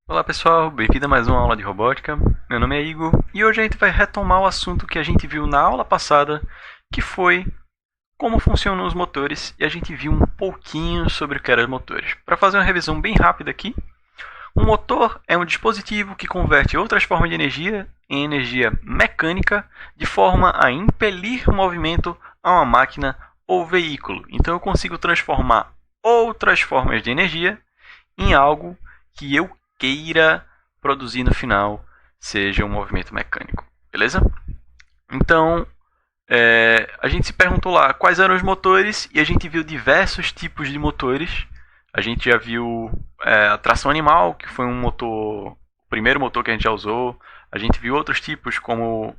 Olá pessoal, bem-vindo a mais uma aula de robótica. Meu nome é Igor e hoje a gente vai retomar o assunto que a gente viu na aula passada, que foi como funcionam os motores, e a gente viu um pouquinho sobre o que eram os motores. Para fazer uma revisão bem rápida aqui, um motor é um dispositivo que converte outras formas de energia em energia mecânica de forma a impelir o movimento a uma máquina ou veículo. Então eu consigo transformar outras formas de energia em algo que eu queira produzir no final seja um movimento mecânico, beleza? Então, a gente se perguntou lá quais eram os motores e a gente viu diversos tipos de motores. A gente já viu a tração animal, que foi um motor, o primeiro motor que a gente já usou. A gente viu outros tipos, como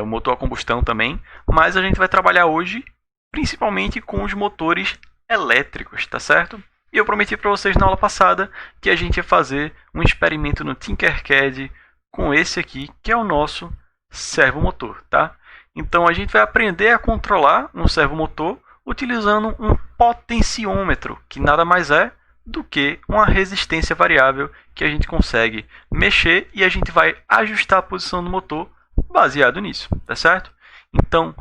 o motor a combustão também. Mas a gente vai trabalhar hoje principalmente com os motores elétricos, tá certo? E eu prometi para vocês na aula passada que a gente ia fazer um experimento no Tinkercad com esse aqui, que é o nosso servomotor, tá? Então a gente vai aprender a controlar um servomotor utilizando um potenciômetro, que nada mais é do que uma resistência variável que a gente consegue mexer e a gente vai ajustar a posição do motor baseado nisso, tá certo? Então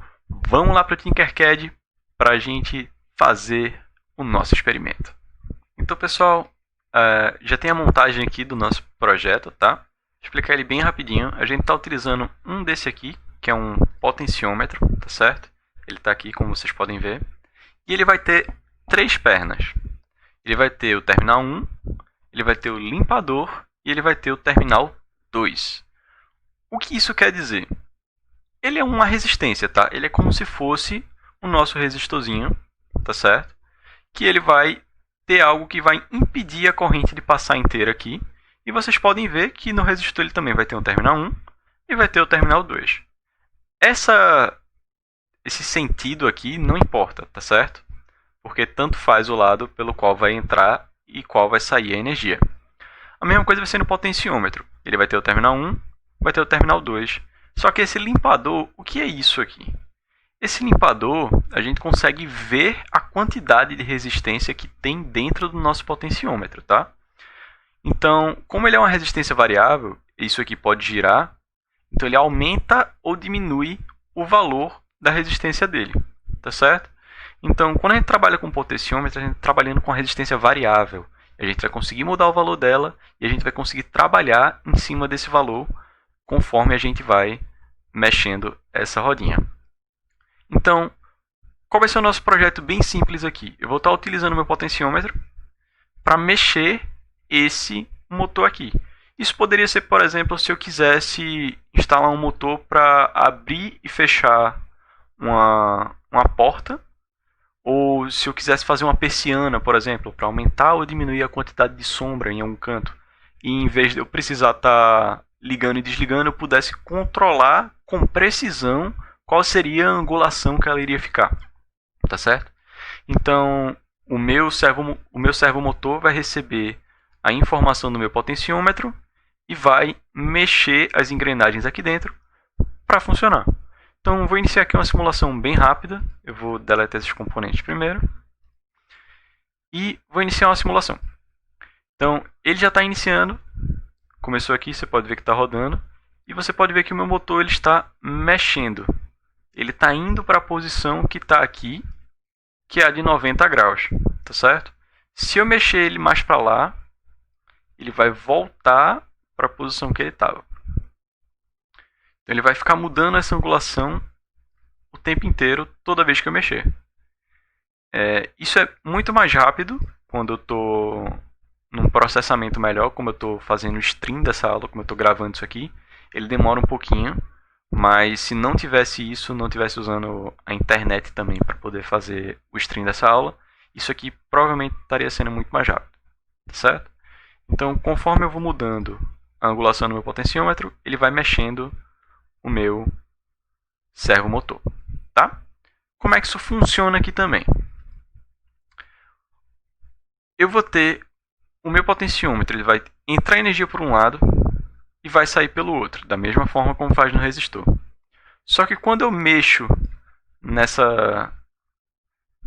vamos lá para o Tinkercad para a gente fazer o nosso experimento. Então, pessoal, já tem a montagem aqui do nosso projeto, tá? Vou explicar ele bem rapidinho. A gente está utilizando um desse aqui, que é um potenciômetro, tá certo? Ele está aqui, como vocês podem ver. E ele vai ter três pernas. Ele vai ter o terminal 1, ele vai ter o limpador e ele vai ter o terminal 2. O que isso quer dizer? Ele é uma resistência, tá? Ele é como se fosse o nosso resistorzinho, tá certo? Que ele vai ter algo que vai impedir a corrente de passar inteira aqui. E vocês podem ver que no resistor ele também vai ter o terminal 1 e vai ter o terminal 2. Esse sentido aqui não importa, tá certo? Porque tanto faz o lado pelo qual vai entrar e qual vai sair a energia. A mesma coisa vai ser no potenciômetro. Ele vai ter o terminal 1, vai ter o terminal 2. Só que esse limpador, o que é isso aqui? Esse limpador, a gente consegue ver a quantidade de resistência que tem dentro do nosso potenciômetro, tá? Então, como ele é uma resistência variável, isso aqui pode girar, então ele aumenta ou diminui o valor da resistência dele, tá certo? Então, quando a gente trabalha com potenciômetro, a gente está trabalhando com a resistência variável. A gente vai conseguir mudar o valor dela e a gente vai conseguir trabalhar em cima desse valor conforme a gente vai mexendo essa rodinha. Então, qual vai ser o nosso projeto bem simples aqui? Eu vou estar utilizando o meu potenciômetro para mexer esse motor aqui. Isso poderia ser, por exemplo, se eu quisesse instalar um motor para abrir e fechar uma porta, ou se eu quisesse fazer uma persiana, por exemplo, para aumentar ou diminuir a quantidade de sombra em algum canto. E em vez de eu precisar estar ligando e desligando, eu pudesse controlar com precisão qual seria a angulação que ela iria ficar, tá certo? Então, o meu servomotor vai receber a informação do meu potenciômetro e vai mexer as engrenagens aqui dentro para funcionar. Então, vou iniciar aqui uma simulação bem rápida. Eu vou deletar esses componentes primeiro. E vou iniciar uma simulação. Então, ele já está iniciando. Começou aqui, você pode ver que está rodando. E você pode ver que o meu motor ele está mexendo. Ele está indo para a posição que está aqui, que é a de 90 graus, tá certo? Se eu mexer ele mais para lá, ele vai voltar para a posição que ele estava. Então ele vai ficar mudando essa angulação o tempo inteiro, toda vez que eu mexer. Isso é muito mais rápido quando eu estou num processamento melhor, como eu estou fazendo o stream dessa aula, como eu estou gravando isso aqui. Ele demora um pouquinho, mas se não tivesse isso, não tivesse usando a internet também para poder fazer o stream dessa aula, isso aqui provavelmente estaria sendo muito mais rápido, tá certo? Então, conforme eu vou mudando a angulação do meu potenciômetro, ele vai mexendo o meu servomotor, tá? Como é que isso funciona aqui também? Eu vou ter o meu potenciômetro, ele vai entrar energia por um lado e vai sair pelo outro, da mesma forma como faz no resistor. Só que quando eu mexo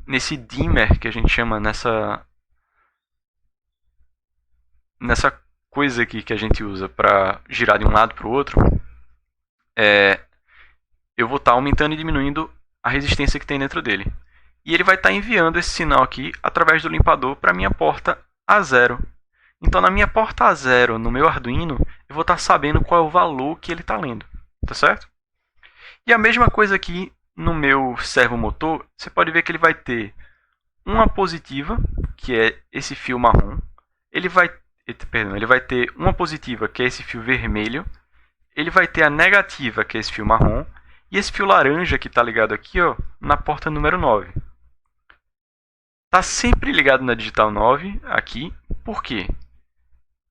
nesse dimmer, que a gente chama nessa coisa aqui que a gente usa para girar de um lado para o outro, eu vou estar aumentando e diminuindo a resistência que tem dentro dele. E ele vai estar enviando esse sinal aqui através do limpador para a minha porta A0. Então, na minha porta A0, no meu Arduino, eu vou estar sabendo qual é o valor que ele está lendo. Tá certo? E a mesma coisa aqui no meu servomotor, você pode ver que ele vai ter uma positiva, que é esse fio marrom. Ele vai ter uma positiva, que é esse fio vermelho. Ele vai ter a negativa, que é esse fio marrom. E esse fio laranja que está ligado aqui, ó, na porta número 9. Está sempre ligado na digital 9 aqui. Por quê?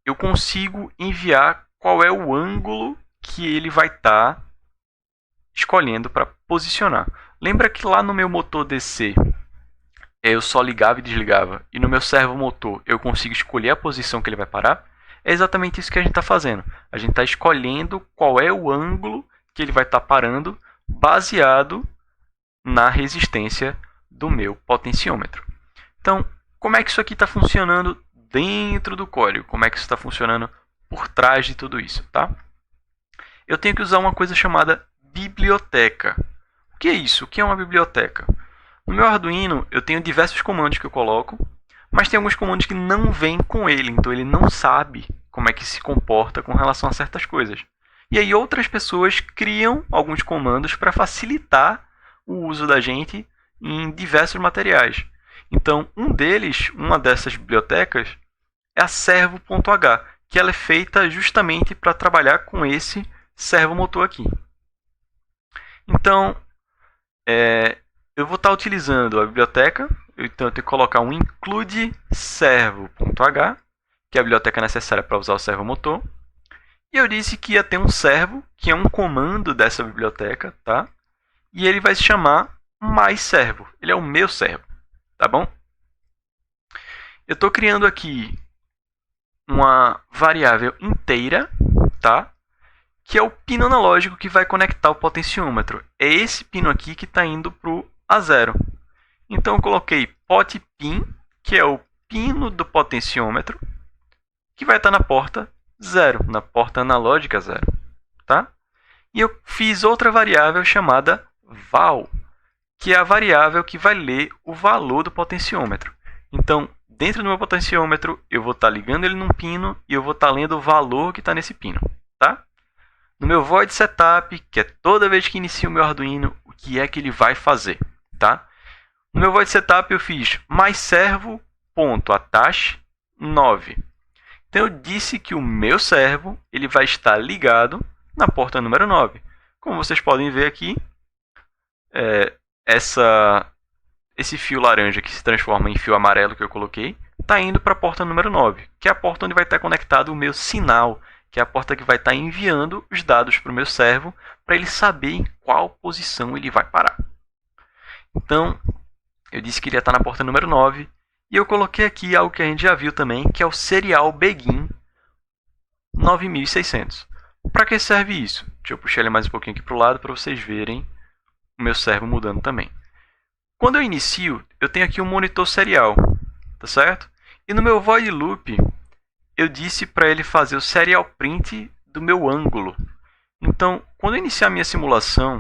Eu consigo enviar qual é o ângulo que ele vai estar escolhendo para posicionar. Lembra que lá no meu motor DC eu só ligava e desligava, e no meu servomotor eu consigo escolher a posição que ele vai parar? É exatamente isso que a gente está fazendo. A gente está escolhendo qual é o ângulo que ele vai estar parando, baseado na resistência do meu potenciômetro. Então, como é que isso aqui está funcionando dentro do código? Como é que isso está funcionando por trás de tudo isso, tá? Eu tenho que usar uma coisa chamada biblioteca. O que é isso? O que é uma biblioteca? No meu Arduino, eu tenho diversos comandos que eu coloco, mas tem alguns comandos que não vêm com ele, então ele não sabe como é que se comporta com relação a certas coisas. E aí outras pessoas criam alguns comandos para facilitar o uso da gente em diversos materiais. Então, uma dessas bibliotecas é a servo.h, que ela é feita justamente para trabalhar com esse servomotor aqui. Então, eu vou estar utilizando a biblioteca, então eu tenho que colocar um include servo.h, que é a biblioteca necessária para usar o servomotor. E eu disse que ia ter um servo, que é um comando dessa biblioteca, tá? E ele vai se chamar myServo. Ele é o meu servo, tá bom? Eu estou criando aqui uma variável inteira, tá? Que é o pino analógico que vai conectar o potenciômetro. É esse pino aqui que está indo para o A0. Então eu coloquei potPin, que é o pino do potenciômetro, que vai estar na porta 0, na porta analógica 0. Tá? E eu fiz outra variável chamada val, que é a variável que vai ler o valor do potenciômetro. Então, dentro do meu potenciômetro, eu vou estar ligando ele num pino e eu vou estar lendo o valor que está nesse pino. Tá? No meu void setup, que é toda vez que inicio o meu Arduino, o que é que ele vai fazer, tá? No meu void setup eu fiz myServo.attach 9. Então eu disse que o meu servo ele vai estar ligado na porta número 9. Como vocês podem ver aqui, esse fio laranja que se transforma em fio amarelo que eu coloquei, está indo para a porta número 9, que é a porta onde vai estar conectado o meu sinal, que é a porta que vai estar enviando os dados para o meu servo, para ele saber em qual posição ele vai parar. Então, eu disse que ele ia estar na porta número 9, e eu coloquei aqui algo que a gente já viu também, que é o serial begin 9600. Para que serve isso? Deixa eu puxar ele mais um pouquinho aqui para o lado, para vocês verem o meu servo mudando também. Quando eu inicio, eu tenho aqui um monitor serial, tá certo? E no meu void loop, eu disse para ele fazer o serial print do meu ângulo. Então, quando eu iniciar a minha simulação,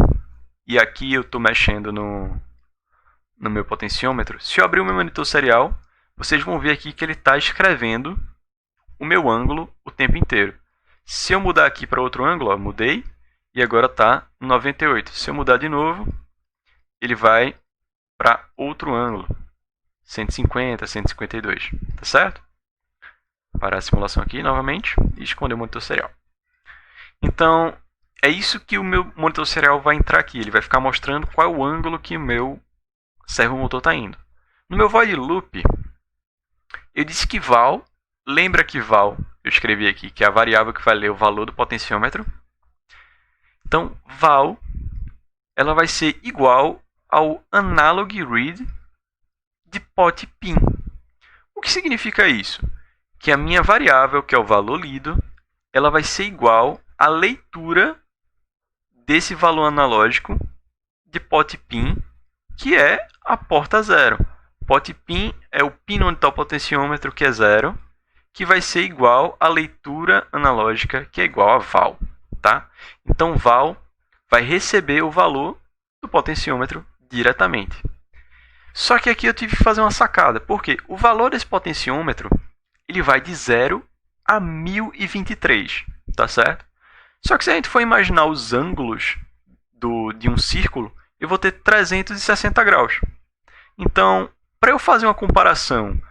e aqui eu estou mexendo no meu potenciômetro, se eu abrir o meu monitor serial, vocês vão ver aqui que ele está escrevendo o meu ângulo o tempo inteiro. Se eu mudar aqui para outro ângulo, ó, mudei, e agora está 98. Se eu mudar de novo, ele vai para outro ângulo, 150, 152, tá certo? Parar a simulação aqui novamente e esconder o monitor serial. Então, é isso que o meu monitor serial vai entrar aqui. Ele vai ficar mostrando qual é o ângulo que o meu servomotor está indo. No meu void loop, eu disse que val, lembra que val, eu escrevi aqui, que é a variável que vai ler o valor do potenciômetro. Então, val, ela vai ser igual ao analog read de potPin. O que significa isso? Que a minha variável, que é o valor lido, ela vai ser igual à leitura desse valor analógico de potPin, que é a porta 0. Potpin é o pino onde está o potenciômetro, que é 0, que vai ser igual à leitura analógica, que é igual a val. Tá? Então, val vai receber o valor do potenciômetro diretamente. Só que aqui eu tive que fazer uma sacada, porque o valor desse potenciômetro ele vai de 0 a 1023, tá certo? Só que se a gente for imaginar os ângulos de um círculo, eu vou ter 360 graus. Então, para eu fazer uma comparação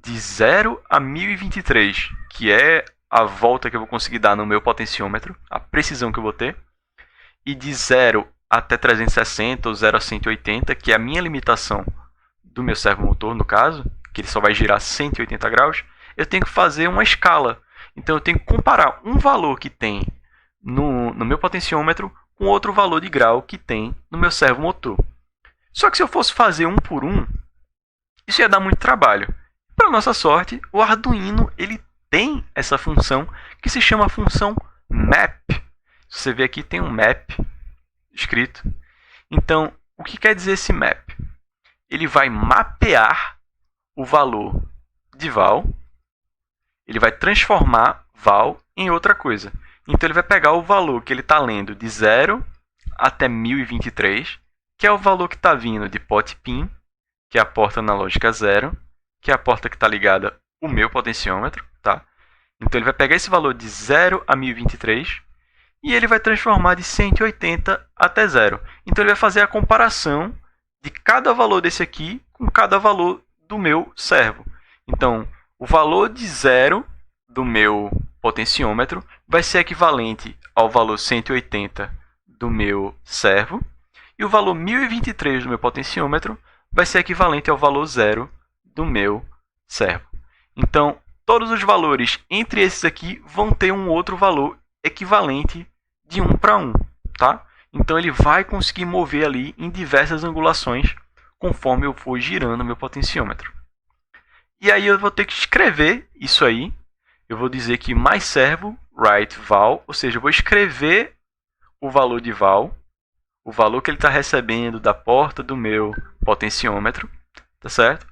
de 0 a 1023, que é a volta que eu vou conseguir dar no meu potenciômetro, a precisão que eu vou ter, e de 0 até 360 ou 0 a 180, que é a minha limitação do meu servomotor, no caso, que ele só vai girar 180 graus, eu tenho que fazer uma escala. Então eu tenho que comparar um valor que tem no meu potenciômetro com outro valor de grau que tem no meu servomotor. Só que se eu fosse fazer um por um, isso ia dar muito trabalho. Para nossa sorte, o Arduino ele tem essa função que se chama função map. Você vê aqui tem um map escrito. Então, o que quer dizer esse map? Ele vai mapear o valor de val, ele vai transformar val em outra coisa. Então, ele vai pegar o valor que ele está lendo de 0 até 1023, que é o valor que está vindo de pot pin, que é a porta analógica 0, que é a porta que está ligada ao meu potenciômetro. Tá? Então, ele vai pegar esse valor de 0 a 1023 e ele vai transformar de 180 até 0. Então, ele vai fazer a comparação de cada valor desse aqui com cada valor do meu servo. Então, o valor de 0 do meu potenciômetro vai ser equivalente ao valor 180 do meu servo, e o valor 1023 do meu potenciômetro vai ser equivalente ao valor 0 do meu servo. Então, todos os valores entre esses aqui vão ter um outro valor equivalente de 1 para 1. Tá? Então, ele vai conseguir mover ali em diversas angulações conforme eu for girando meu potenciômetro. E aí eu vou ter que escrever isso aí. Eu vou dizer que mais servo, write val, ou seja, eu vou escrever o valor de val, o valor que ele está recebendo da porta do meu potenciômetro, tá certo?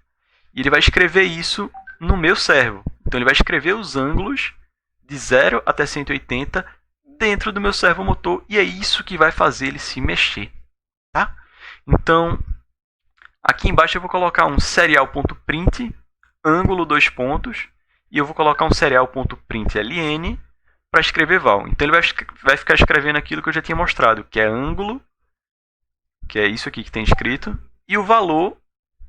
E ele vai escrever isso no meu servo. Então, ele vai escrever os ângulos de 0 até 180 dentro do meu servomotor, e é isso que vai fazer ele se mexer. Tá? Então, aqui embaixo eu vou colocar um serial.print, ângulo 2 pontos, e eu vou colocar um serial.print ln para escrever val. Então, ele vai ficar escrevendo aquilo que eu já tinha mostrado, que é ângulo, que é isso aqui que tem escrito, e o valor,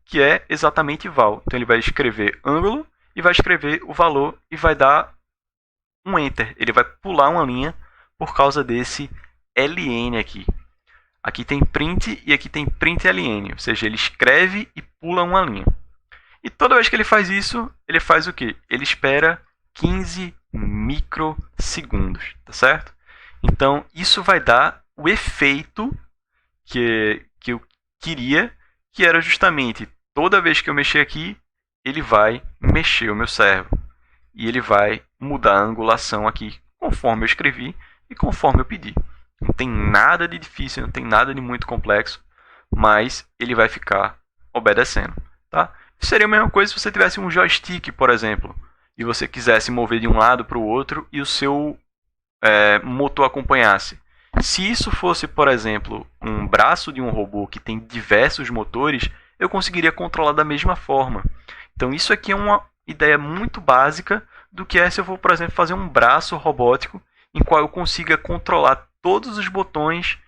que é exatamente val. Então, ele vai escrever ângulo e vai escrever o valor e vai dar um enter. Ele vai pular uma linha por causa desse ln aqui. Aqui tem print e aqui tem print ln, ou seja, ele escreve e pula uma linha. E toda vez que ele faz isso, ele faz o quê? Ele espera 15 microsegundos, tá certo? Então, isso vai dar o efeito que eu queria, que era justamente toda vez que eu mexer aqui, ele vai mexer o meu servo. E ele vai mudar a angulação aqui conforme eu escrevi e conforme eu pedi. Não tem nada de difícil, não tem nada de muito complexo, mas ele vai ficar obedecendo. Tá? Seria a mesma coisa se você tivesse um joystick, por exemplo, e você quisesse mover de um lado para o outro e o seu motor acompanhasse. Se isso fosse, por exemplo, um braço de um robô que tem diversos motores, eu conseguiria controlar da mesma forma. Então, isso aqui é uma ideia muito básica do que é se eu for, por exemplo, fazer um braço robótico em qual eu consiga controlar todos os botões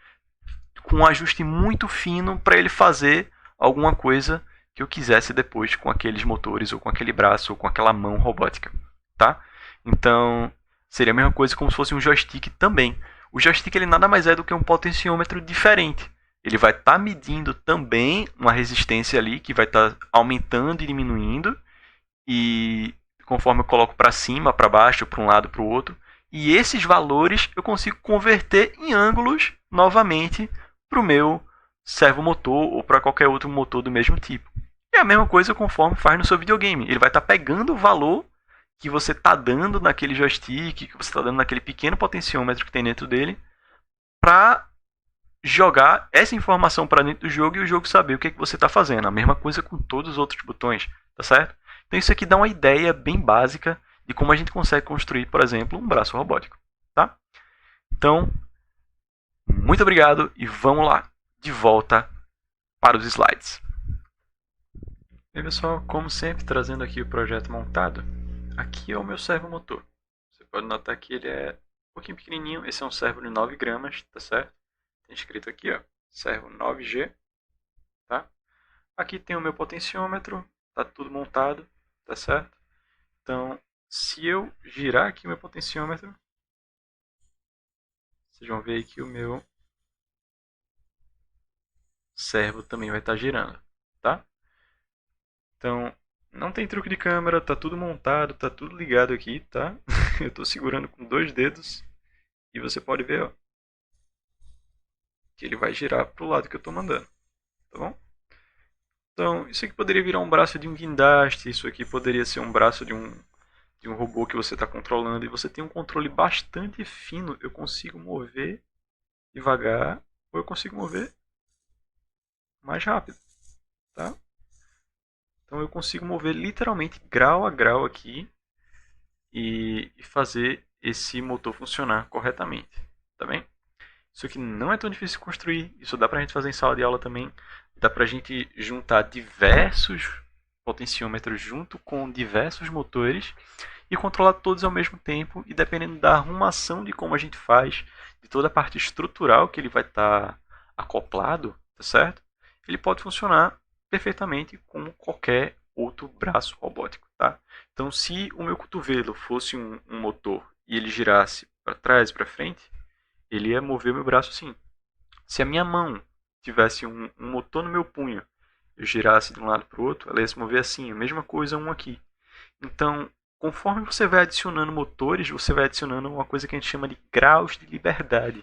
com um ajuste muito fino para ele fazer alguma coisa que eu quisesse depois com aqueles motores, ou com aquele braço, ou com aquela mão robótica. Tá? Então, seria a mesma coisa como se fosse um joystick também. O joystick ele nada mais é do que um potenciômetro diferente. Ele vai estar medindo também uma resistência ali, que vai estar aumentando e diminuindo, e conforme eu coloco para cima, para baixo, para um lado, para o outro, e esses valores eu consigo converter em ângulos novamente para o meu servomotor ou para qualquer outro motor do mesmo tipo. E a mesma coisa conforme faz no seu videogame. Ele vai estar pegando o valor que você está dando naquele joystick, que você está dando naquele pequeno potenciômetro que tem dentro dele, para jogar essa informação para dentro do jogo e o jogo saber o que, é que você está fazendo. A mesma coisa com todos os outros botões, tá certo? Então isso aqui dá uma ideia bem básica de como a gente consegue construir, por exemplo, um braço robótico. Tá? Então, muito obrigado e vamos lá, de volta para os slides. E pessoal, como sempre, trazendo aqui o projeto montado, aqui é o meu servomotor. Você pode notar que ele é um pouquinho pequenininho, esse é um servo de 9 gramas, tá certo? Tem escrito aqui, ó, servo 9G, tá? Aqui tem o meu potenciômetro, tá tudo montado, tá certo? Então, se eu girar aqui o meu potenciômetro, vocês vão ver que o meu servo também vai estar girando, tá? Então, não tem truque de câmera, tá tudo montado, tá tudo ligado aqui, tá? Eu estou segurando com 2 dedos e você pode ver, ó, que ele vai girar para o lado que eu estou mandando, tá bom? Então, isso aqui poderia virar um braço de um guindaste, isso aqui poderia ser um braço de um robô que você está controlando, e você tem um controle bastante fino. Eu consigo mover devagar, ou eu consigo mover mais rápido, tá? Então eu consigo mover literalmente grau a grau aqui e fazer esse motor funcionar corretamente, tá bem? Isso aqui não é tão difícil de construir, isso dá pra gente fazer em sala de aula também. Dá pra gente juntar diversos potenciômetros junto com diversos motores e controlar todos ao mesmo tempo, e dependendo da arrumação de como a gente faz, de toda a parte estrutural que ele vai estar acoplado, tá certo? Ele pode funcionar perfeitamente como qualquer outro braço robótico, tá? Então, se o meu cotovelo fosse um motor e ele girasse para trás e para frente, ele ia mover o meu braço assim. Se a minha mão tivesse um motor no meu punho, eu girasse de um lado para o outro, ela ia se mover assim. A mesma coisa um aqui. Então, conforme você vai adicionando motores, você vai adicionando uma coisa que a gente chama de graus de liberdade.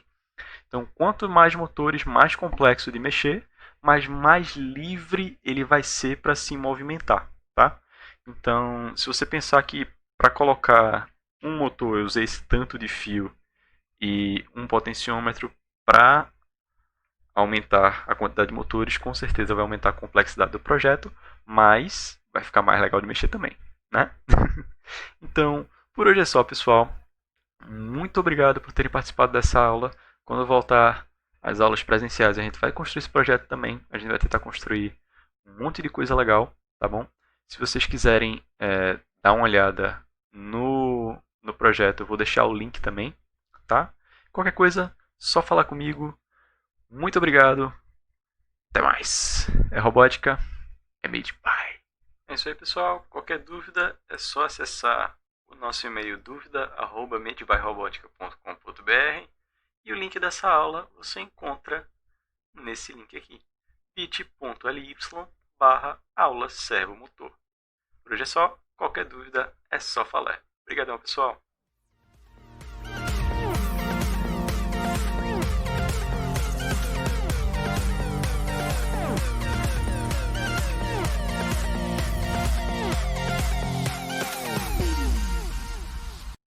Então, quanto mais motores, mais complexo de mexer, mas mais livre ele vai ser para se movimentar, tá? Então, se você pensar que para colocar um motor eu usei esse tanto de fio e um potenciômetro para aumentar a quantidade de motores, com certeza vai aumentar a complexidade do projeto, mas vai ficar mais legal de mexer também, né? Então, por hoje é só, pessoal. Muito obrigado por terem participado dessa aula. Quando voltar às aulas presenciais, a gente vai construir esse projeto também. A gente vai tentar construir um monte de coisa legal, tá bom? Se vocês quiserem dar uma olhada no projeto, eu vou deixar o link também, tá? Qualquer coisa, só falar comigo. Muito obrigado. Até mais. É robótica, é made by. É isso aí, pessoal. Qualquer dúvida é só acessar o nosso e-mail dúvida@madebyrobotica.com.br, e o link dessa aula você encontra nesse link aqui, bit.ly/aula servomotor. Por hoje é só. Qualquer dúvida é só falar. Obrigadão, pessoal.